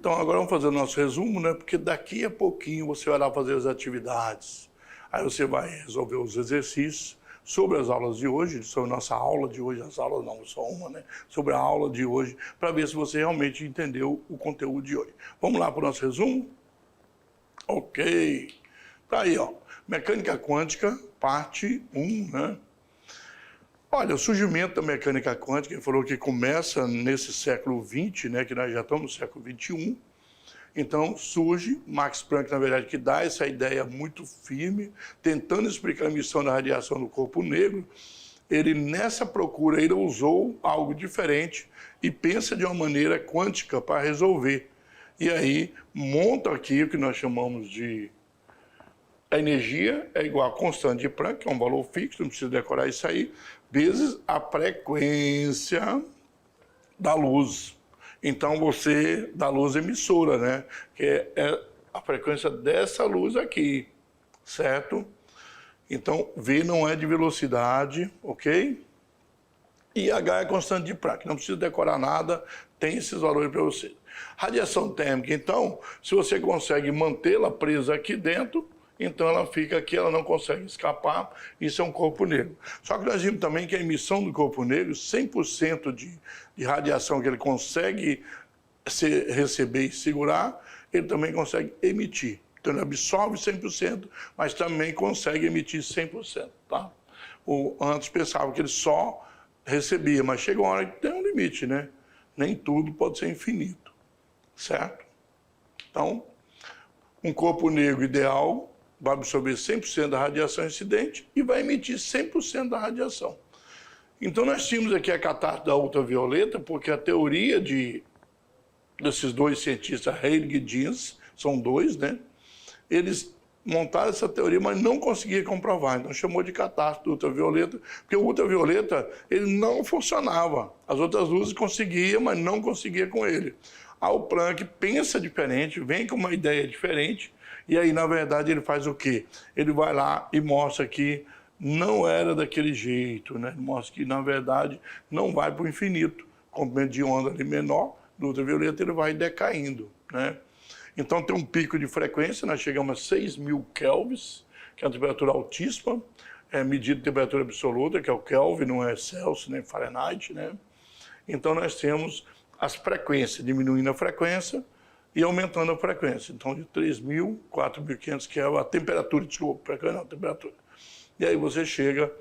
Então, agora vamos fazer o nosso resumo, né? Porque daqui a pouquinho você vai lá fazer as atividades. Aí você vai resolver os exercícios sobre as aulas de hoje, sobre a nossa aula de hoje, as aulas não, só uma, né? Sobre a aula de hoje, para ver se você realmente entendeu o conteúdo de hoje. Vamos lá para o nosso resumo? Ok. Tá aí, ó. Mecânica quântica, parte 1, né? Olha, o surgimento da mecânica quântica, ele falou que começa nesse século XX, né, que nós já estamos no século XXI. Então surge Max Planck, na verdade, que dá essa ideia muito firme, tentando explicar a emissão da radiação do corpo negro. Ele, nessa procura, ele usou algo diferente e pensa de uma maneira quântica para resolver. E aí monta aqui o que nós chamamos de... A energia é igual a constante de Planck, que é um valor fixo, não precisa decorar isso aí, vezes a frequência da luz. Então você, da luz emissora, né? Que é a frequência dessa luz aqui, certo? Então V não é de velocidade, ok? E H é constante de Planck, não precisa decorar nada, tem esses valores para você. Radiação térmica, então, se você consegue mantê-la presa aqui dentro, então ela fica aqui, ela não consegue escapar, isso é um corpo negro. Só que nós vimos também que a emissão do corpo negro, 100% de radiação que ele consegue receber e segurar, ele também consegue emitir. Então ele absorve 100%, mas também consegue emitir 100%, tá? Antes pensava que ele só recebia, mas chega uma hora que tem um limite, né? Nem tudo pode ser infinito, certo? Então, um corpo negro ideal vai absorver 100% da radiação incidente e vai emitir 100% da radiação. Então nós tínhamos aqui a catástrofe da ultravioleta, porque a teoria desses dois cientistas, Rayleigh e Jeans, são dois, né? Eles montaram essa teoria, mas não conseguiam comprovar. Então chamou de catástrofe ultravioleta, porque o ultravioleta ele não funcionava. As outras luzes conseguiam, mas não conseguia com ele. Aí o Planck pensa diferente, vem com uma ideia diferente, e aí, na verdade, ele faz o quê? Ele vai lá e mostra que não era daquele jeito, né? Mostra que, na verdade, não vai para o infinito. O comprimento de onda ali menor, do ultravioleta, ele vai decaindo, né? Então, tem um pico de frequência, nós chegamos a 6.000 kelvins, que é uma temperatura altíssima, medida de temperatura absoluta, que é o Kelvin, não é Celsius, nem Fahrenheit, né? Então, nós temos as frequências, diminuindo a frequência, e aumentando a frequência. Então, de 3.000, 4.500, que é a temperatura, desculpa, frequência não, a temperatura. E aí você chega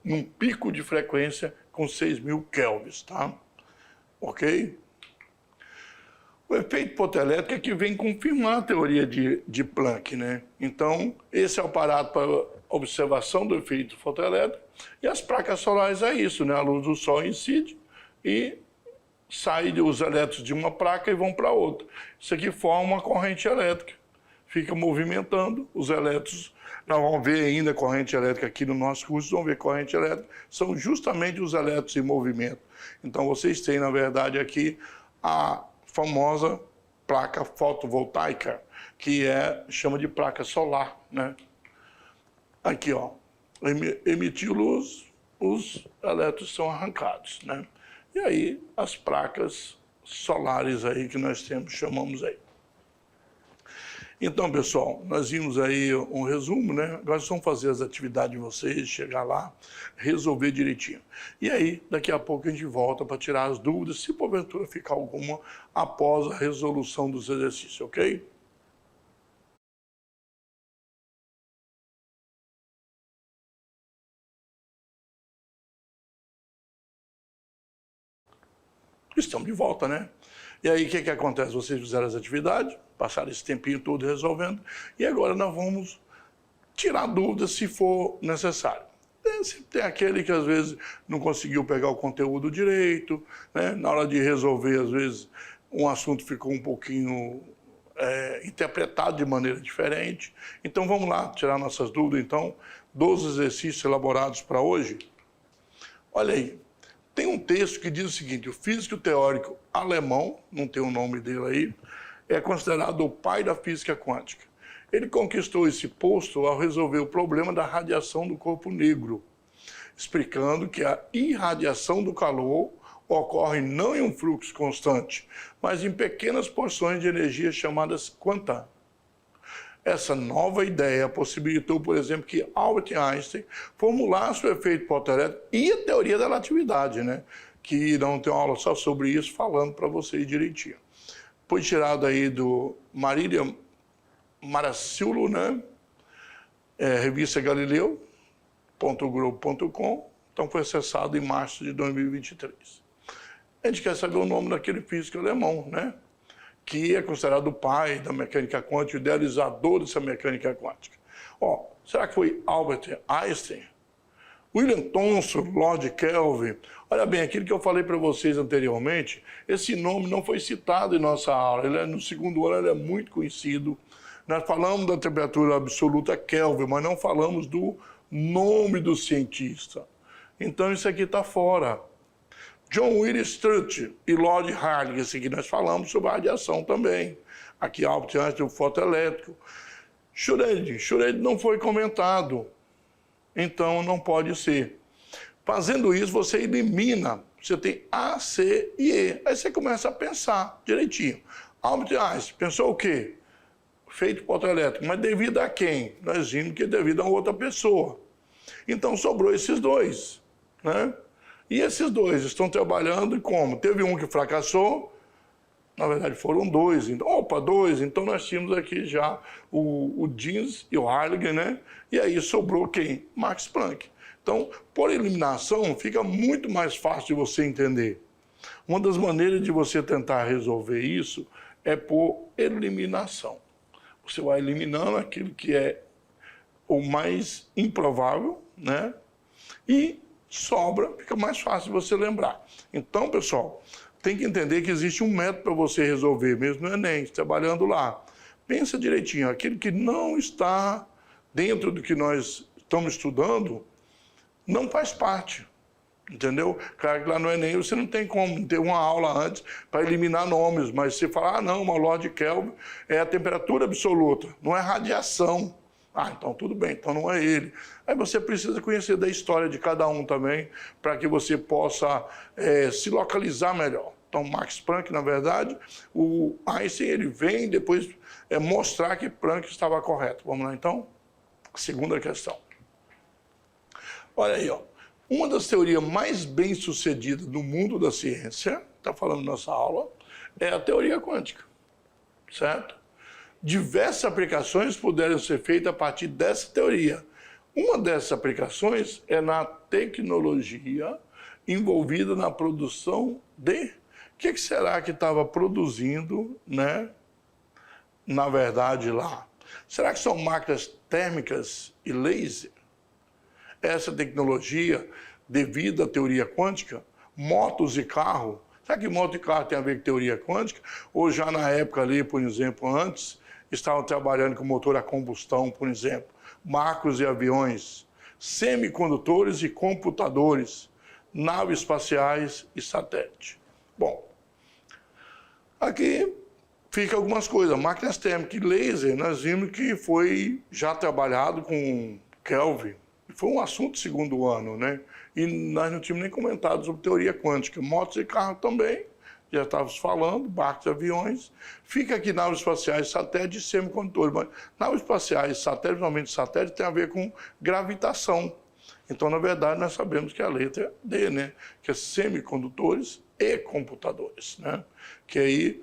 num pico de frequência com 6.000 kelvins, tá? Ok? O efeito fotoelétrico é que vem confirmar a teoria de Planck, né? Então, esse é o aparato para observação do efeito fotoelétrico. E as placas solares é isso, né? A luz do Sol incide e saem os elétrons de uma placa e vão para outra. Isso aqui forma uma corrente elétrica. Fica movimentando os elétrons. Nós vamos ver ainda corrente elétrica aqui no nosso curso, vamos ver corrente elétrica. São justamente os elétrons em movimento. Então vocês têm, na verdade, aqui a famosa placa fotovoltaica, que chama de placa solar, né? Aqui, ó. Emitiu luz, os elétrons são arrancados, né? E aí, as placas solares aí que nós temos, chamamos aí. Então, pessoal, nós vimos aí um resumo, né? Agora vamos fazer as atividades de vocês, chegar lá, resolver direitinho. E aí, daqui a pouco a gente volta para tirar as dúvidas, se porventura ficar alguma, após a resolução dos exercícios, ok? Estamos de volta, né? E aí, o que acontece? Vocês fizeram as atividades, passaram esse tempinho todo resolvendo, e agora nós vamos tirar dúvidas se for necessário. Tem aquele que, às vezes, não conseguiu pegar o conteúdo direito, né? Na hora de resolver, às vezes, um assunto ficou um pouquinho interpretado de maneira diferente. Então, vamos lá tirar nossas dúvidas, então, dos exercícios elaborados para hoje. Olha aí. Tem um texto que diz o seguinte: o físico teórico alemão, não tem o nome dele aí, é considerado o pai da física quântica. Ele conquistou esse posto ao resolver o problema da radiação do corpo negro, explicando que a irradiação do calor ocorre não em um fluxo constante, mas em pequenas porções de energia chamadas quanta. Essa nova ideia possibilitou, por exemplo, que Albert Einstein formulasse o efeito fotoelétrico e a teoria da relatividade, né? Que não tem uma aula só sobre isso, falando para vocês direitinho. Foi tirado aí do Marília Maracilo, né? Revista Galileu.globo.com, então foi acessado em março de 2023. A gente quer saber o nome daquele físico alemão, né? Que é considerado o pai da mecânica quântica, o idealizador dessa mecânica quântica. Será que foi Albert Einstein? William Thomson, Lord Kelvin? Olha bem, aquilo que eu falei para vocês anteriormente, esse nome não foi citado em nossa aula. No segundo ano ele é muito conhecido. Nós falamos da temperatura absoluta Kelvin, mas não falamos do nome do cientista. Então isso aqui está fora. John Willis Strutt e Lord Hartley, esse aqui nós falamos sobre a radiação também. Aqui Albert Einstein, o fotoelétrico. Schrödinger não foi comentado, então não pode ser. Fazendo isso, você elimina, você tem A, C e E. Aí você começa a pensar direitinho. Albert Einstein pensou o quê? Feito fotoelétrico, mas devido a quem? Nós vimos que é devido a outra pessoa. Então sobrou esses dois, né? E esses dois estão trabalhando e como? Teve um que fracassou, na verdade foram dois. Então, dois. Então nós tínhamos aqui já o Jeans e o Halligan, né? E aí sobrou quem? Max Planck. Então, por eliminação, fica muito mais fácil de você entender. Uma das maneiras de você tentar resolver isso é por eliminação. Você vai eliminando aquilo que é o mais improvável, né? E sobra, fica mais fácil de você lembrar. Então, pessoal, tem que entender que existe um método para você resolver, mesmo no Enem, trabalhando lá. Pensa direitinho, aquilo que não está dentro do que nós estamos estudando, não faz parte, entendeu? Claro que lá no Enem você não tem como ter uma aula antes para eliminar nomes, mas você fala, não, o Lord Kelvin é a temperatura absoluta, não é radiação. Então tudo bem, então não é ele. Aí você precisa conhecer da história de cada um também, para que você possa se localizar melhor. Então Max Planck, na verdade, o Einstein, ele vem depois mostrar que Planck estava correto. Vamos lá então? Segunda questão. Olha aí, uma das teorias mais bem-sucedidas no mundo da ciência, está falando nessa aula, é a teoria quântica, certo? Diversas aplicações puderam ser feitas a partir dessa teoria. Uma dessas aplicações é na tecnologia envolvida na produção de... O que será que estava produzindo, né? Na verdade, lá? Será que são máquinas térmicas e laser? Essa tecnologia, devido à teoria quântica, motos e carro... Será que moto e carro tem a ver com teoria quântica? Ou já na época ali, por exemplo, antes... estavam trabalhando com motor a combustão, por exemplo, barcos e aviões, semicondutores e computadores, naves espaciais e satélite. Bom, aqui fica algumas coisas. Máquinas térmicas e laser, nós vimos que foi já trabalhado com Kelvin. Foi um assunto segundo ano, né? E nós não tínhamos nem comentado sobre teoria quântica. Motos e carros também. Já estávamos falando, barcos e aviões. Fica aqui naves espaciais, satélites e semicondutores. Mas naves espaciais, satélites, normalmente satélites, tem a ver com gravitação. Então, na verdade, nós sabemos que é a letra D, né? Que é semicondutores e computadores, né? Que aí,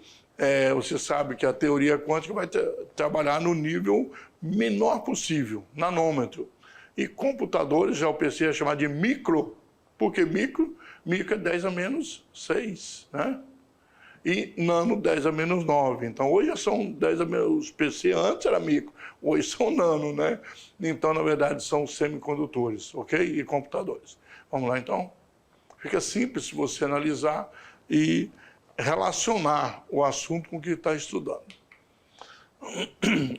você sabe que a teoria quântica vai trabalhar no nível menor possível, nanômetro. E computadores, já o PC é chamado de micro. Por que micro? Micro é 10 a menos 6, né? E nano 10 a menos 9. Então, hoje já são 10 a menos... Os PC antes era micro, hoje são nano, né? Então, na verdade, são semicondutores, ok? E computadores. Vamos lá, então? Fica simples se você analisar e relacionar o assunto com o que está estudando.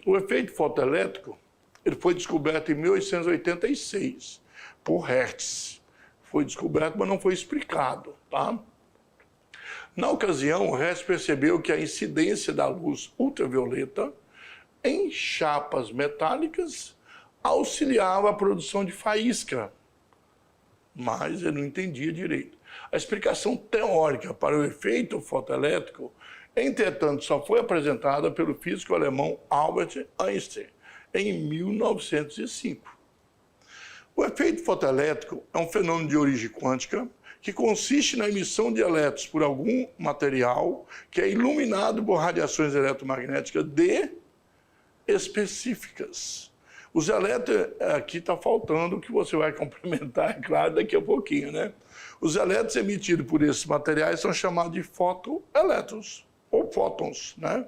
O efeito fotoelétrico, ele foi descoberto em 1886 por Hertz. Foi descoberto, mas não foi explicado, tá? Na ocasião, o Hertz percebeu que a incidência da luz ultravioleta em chapas metálicas auxiliava a produção de faísca, mas ele não entendia direito. A explicação teórica para o efeito fotoelétrico, entretanto, só foi apresentada pelo físico alemão Albert Einstein em 1905. O efeito fotoelétrico é um fenômeno de origem quântica que consiste na emissão de elétrons por algum material que é iluminado por radiações eletromagnéticas específicas. Os elétrons, aqui está faltando o que você vai complementar, é claro, daqui a pouquinho, né? Os elétrons emitidos por esses materiais são chamados de fotoelétrons, ou fótons, né?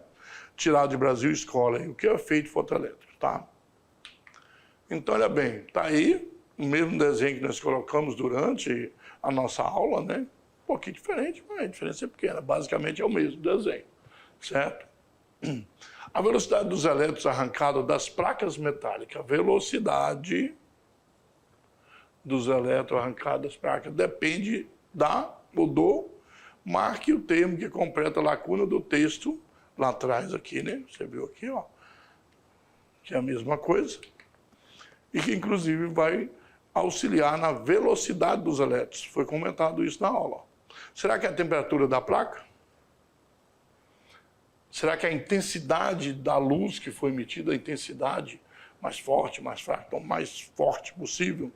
Tirado de Brasil Escola, o que é efeito fotoelétrico, tá? Então, olha bem, está aí o mesmo desenho que nós colocamos durante a nossa aula, né? Um pouquinho diferente, mas a diferença é pequena, basicamente é o mesmo desenho, certo? A velocidade dos elétrons arrancados das placas metálicas, a velocidade dos elétrons arrancados das placas depende do marque o termo que completa a lacuna do texto lá atrás aqui, né? Você viu aqui, ó, que é a mesma coisa e que inclusive vai auxiliar na velocidade dos elétrons. Foi comentado isso na aula. Será que é a temperatura da placa? Será que a intensidade da luz que foi emitida, a intensidade mais forte, mais fraca, então mais forte possível?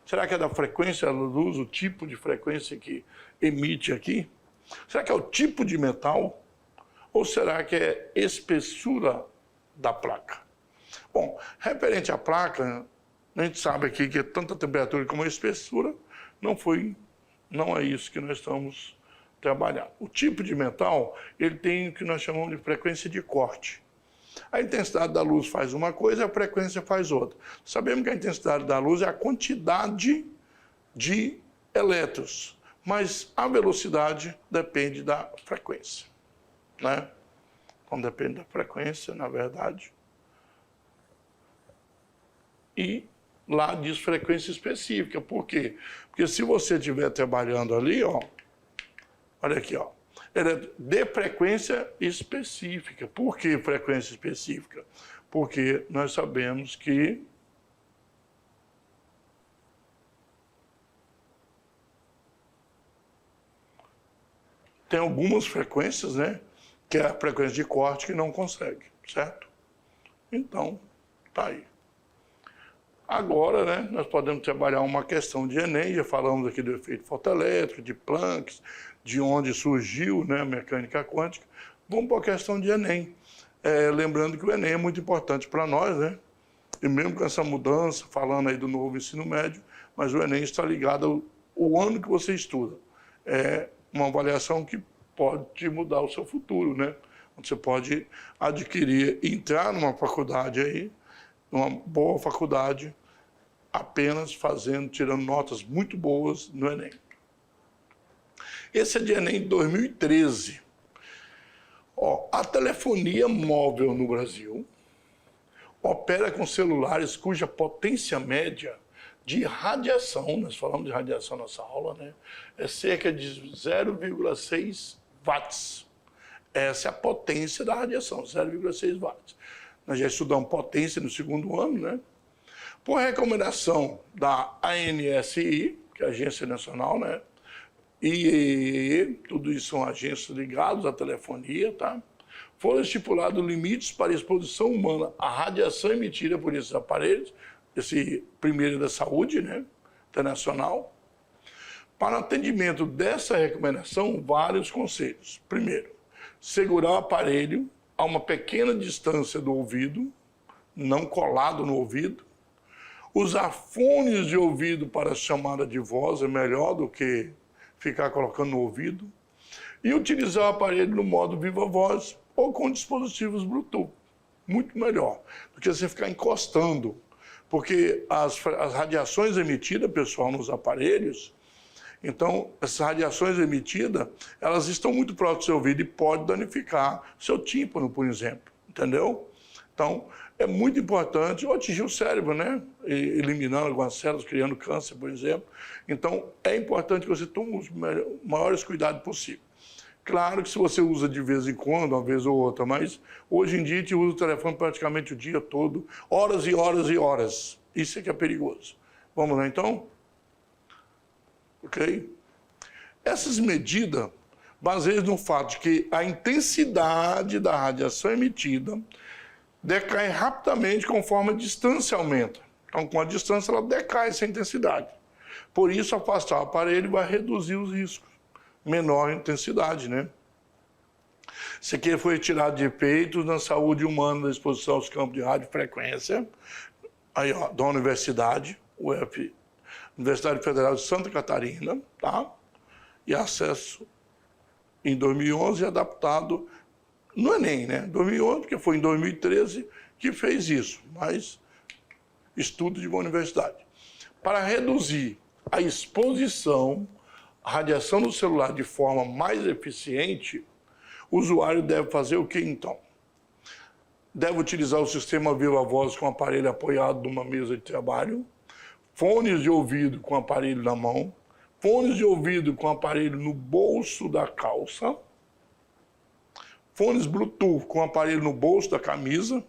Será que é da frequência da luz, o tipo de frequência que emite aqui? Será que é o tipo de metal? Ou será que é espessura da placa? Bom, referente à placa, a gente sabe aqui que tanto a temperatura como a espessura não é isso que nós estamos trabalhando. O tipo de metal, ele tem o que nós chamamos de frequência de corte. A intensidade da luz faz uma coisa, a frequência faz outra. Sabemos que a intensidade da luz é a quantidade de elétrons, mas a velocidade depende da frequência, né? Então depende da frequência, na verdade. E lá diz frequência específica. Por quê? Porque se você estiver trabalhando ali, ó, olha aqui, ó, ela é de frequência específica. Por que frequência específica? Porque nós sabemos que tem algumas frequências, né, que é a frequência de corte que não consegue, certo? Então, tá aí. Agora, né, nós podemos trabalhar uma questão de Enem, já falamos aqui do efeito fotoelétrico, de Planck, de onde surgiu, né, a mecânica quântica. Vamos para a questão de Enem. Lembrando que o Enem é muito importante para nós, né? E mesmo com essa mudança, falando aí do novo ensino médio, mas o Enem está ligado ao ano que você estuda. É uma avaliação que pode mudar o seu futuro, né? Você pode adquirir, entrar numa faculdade aí, uma boa faculdade, apenas tirando notas muito boas no Enem. Esse é de Enem de 2013. Ó, a telefonia móvel no Brasil opera com celulares cuja potência média de radiação, nós falamos de radiação nessa aula, né? É cerca de 0,6 watts. Essa é a potência da radiação, 0,6 watts. Nós já estudamos potência no segundo ano, né? Por recomendação da ANSI, que é a Agência Nacional, né? IEEE, tudo isso são agências ligadas à telefonia, tá? Foram estipulados limites para a exposição humana à radiação emitida por esses aparelhos, esse primeiro da saúde, né? Internacional. Para atendimento dessa recomendação, vários conselhos. Primeiro, segurar o aparelho a uma pequena distância do ouvido, não colado no ouvido. Usar fones de ouvido para chamada de voz é melhor do que ficar colocando no ouvido. E utilizar o aparelho no modo viva voz ou com dispositivos Bluetooth. Muito melhor do que você ficar encostando. Porque as radiações emitidas, pessoal, nos aparelhos, então, essas radiações emitidas, elas estão muito próximas do seu ouvido e pode danificar seu tímpano, por exemplo, entendeu? Então, é muito importante, ou atingir o cérebro, né? Eliminando algumas células, criando câncer, por exemplo. Então, é importante que você tome os maiores cuidados possíveis. Claro que se você usa de vez em quando, uma vez ou outra, mas hoje em dia a gente usa o telefone praticamente o dia todo, horas e horas e horas. Isso é que é perigoso. Vamos lá, então? Ok? Essas medidas baseiam no fato de que a intensidade da radiação emitida decai rapidamente conforme a distância aumenta. Então, com a distância, ela decai essa intensidade. Por isso, afastar o aparelho vai reduzir os riscos. Menor intensidade, né? Isso aqui foi tirado de efeitos na saúde humana da exposição aos campos de radiofrequência, aí, ó, da Universidade, Universidade Federal de Santa Catarina, tá? E acesso em 2011 adaptado no Enem, né? 2011, porque foi em 2013 que fez isso, mas estudo de uma universidade. Para reduzir a exposição à radiação do celular de forma mais eficiente, o usuário deve fazer o que então? Deve utilizar o sistema Viva Voz com aparelho apoiado numa mesa de trabalho, fones de ouvido com aparelho na mão, fones de ouvido com aparelho no bolso da calça, fones Bluetooth com aparelho no bolso da camisa,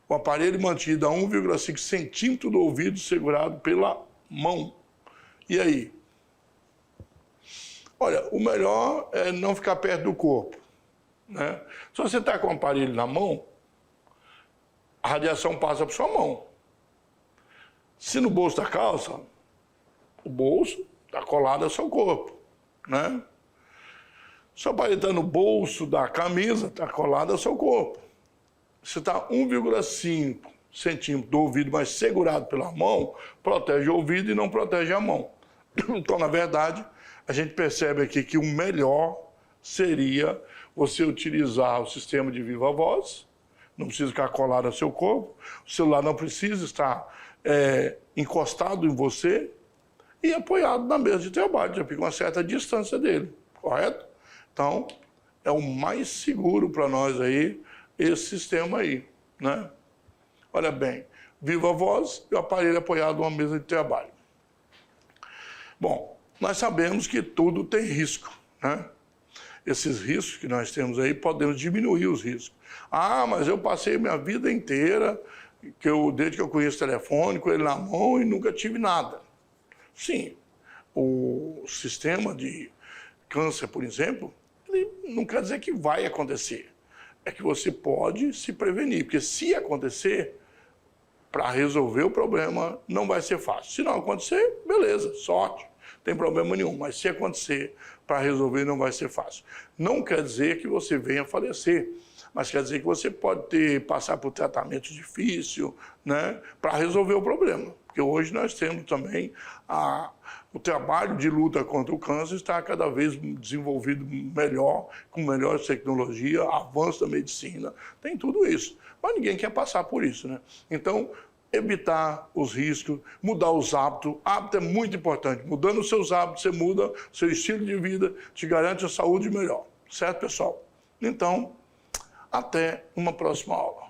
o aparelho mantido a 1,5 centímetro do ouvido segurado pela mão. E aí? Olha, o melhor é não ficar perto do corpo, né? Se você está com o aparelho na mão, a radiação passa para sua mão. Se no bolso da calça, o bolso está colado ao seu corpo, né? Se o aparelho está no bolso da camisa, está colado ao seu corpo. Se está 1,5 centímetro do ouvido, mas segurado pela mão, protege o ouvido e não protege a mão. Então, na verdade, a gente percebe aqui que o melhor seria você utilizar o sistema de Viva Voz, não precisa ficar colado ao seu corpo, o celular não precisa estar encostado em você e apoiado na mesa de trabalho, já fica uma certa distância dele, correto? Então, é o mais seguro para nós aí, esse sistema aí, né? Olha bem, Viva Voz e o aparelho apoiado numa mesa de trabalho. Bom, nós sabemos que tudo tem risco, né? Esses riscos que nós temos aí, podemos diminuir os riscos. Ah, mas eu passei minha vida inteira, desde que eu conheço o telefone, com ele na mão e nunca tive nada. Sim, o sistema de câncer, por exemplo, ele não quer dizer que vai acontecer. É que você pode se prevenir, porque se acontecer, para resolver o problema não vai ser fácil. Se não acontecer, beleza, sorte, não tem problema nenhum. Mas se acontecer, para resolver não vai ser fácil. Não quer dizer que você venha a falecer, mas quer dizer que você pode passar por tratamento difícil, né, para resolver o problema. Porque hoje nós temos também o trabalho de luta contra o câncer está cada vez desenvolvido melhor, com melhor tecnologia, avanço da medicina, tem tudo isso. Mas ninguém quer passar por isso, né? Então, evitar os riscos, mudar os hábitos. Hábito é muito importante. Mudando os seus hábitos, você muda seu estilo de vida, te garante a saúde melhor. Certo, pessoal? Então, até uma próxima aula.